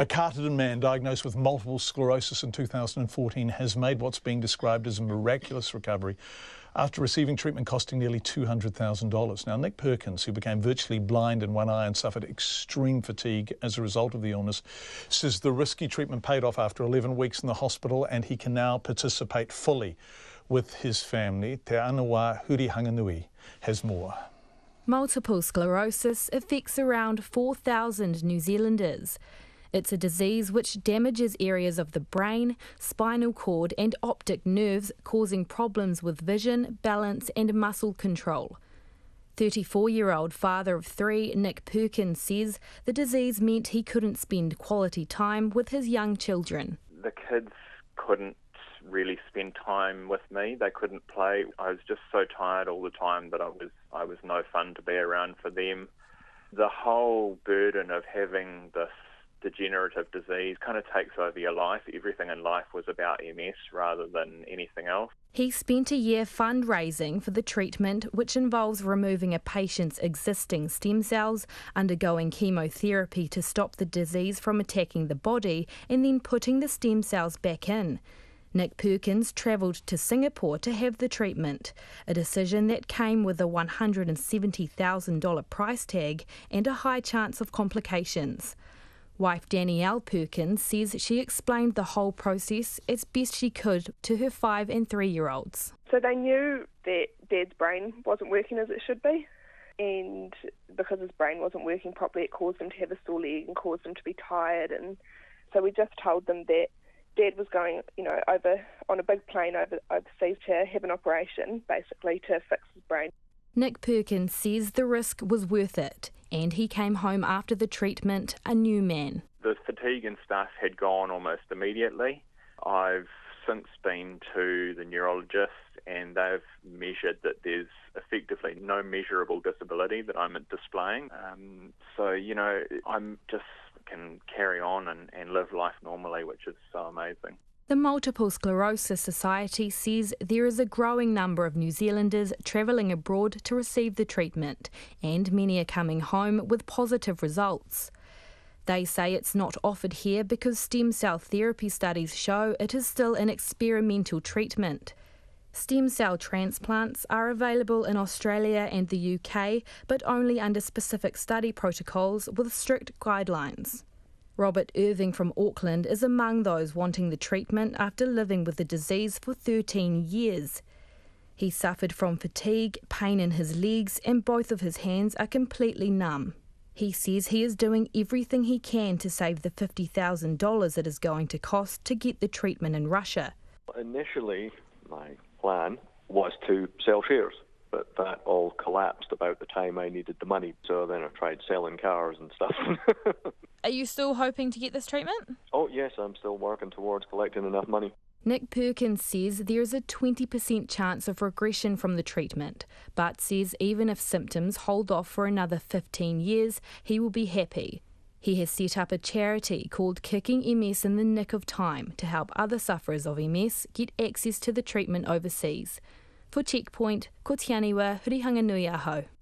A Carterton man diagnosed with multiple sclerosis in 2014 has made what's being described as a miraculous recovery after receiving treatment costing nearly $200,000. Now, Nick Perkins, who became virtually blind in one eye and suffered extreme fatigue as a result of the illness, says the risky treatment paid off after 11 weeks in the hospital and he can now participate fully with his family. Te Anawa Huri Hanganui has more. Multiple sclerosis affects around 4,000 New Zealanders. It's a disease which damages areas of the brain, spinal cord and optic nerves, causing problems with vision, balance and muscle control. 34-year-old father of three, Nick Perkins, says the disease meant he couldn't spend quality time with his young children. The kids couldn't really spend time with me. They couldn't play. I was just so tired all the time that I was no fun to be around for them. The whole burden of having this degenerative disease kind of takes over your life. Everything in life was about MS rather than anything else. He spent a year fundraising for the treatment, which involves removing a patient's existing stem cells, undergoing chemotherapy to stop the disease from attacking the body, and then putting the stem cells back in. Nick Perkins travelled to Singapore to have the treatment, a decision that came with a $170,000 price tag and a high chance of complications. Wife Danielle Perkins says she explained the whole process as best she could to her 5- and 3-year-olds. So they knew that Dad's brain wasn't working as it should be, and because his brain wasn't working properly, it caused him to have a sore leg and caused him to be tired. And so we just told them that Dad was going, over on a big plane overseas to have an operation, basically, to fix his brain. Nick Perkins says the risk was worth it, and he came home after the treatment a new man. The fatigue and stuff had gone almost immediately. I've since been to the neurologist and they've measured that there's effectively no measurable disability that I'm displaying. So I'm just can carry on and live life normally, which is so amazing. The Multiple Sclerosis Society says there is a growing number of New Zealanders travelling abroad to receive the treatment, and many are coming home with positive results. They say it's not offered here because stem cell therapy studies show it is still an experimental treatment. Stem cell transplants are available in Australia and the UK, but only under specific study protocols with strict guidelines. Robert Irving from Auckland is among those wanting the treatment after living with the disease for 13 years. He suffered from fatigue, pain in his legs, and both of his hands are completely numb. He says he is doing everything he can to save the $50,000 it is going to cost to get the treatment in Russia. Initially, my plan was to sell shares, but that all collapsed about the time I needed the money. So then I tried selling cars and stuff. Are you still hoping to get this treatment? Oh yes, I'm still working towards collecting enough money. Nick Perkins says there is a 20% chance of regression from the treatment, but says even if symptoms hold off for another 15 years, he will be happy. He has set up a charity called Kicking MS in the Nick of Time to help other sufferers of MS get access to the treatment overseas. For Checkpoint, ko te aniwa, Huri Hanganui aho.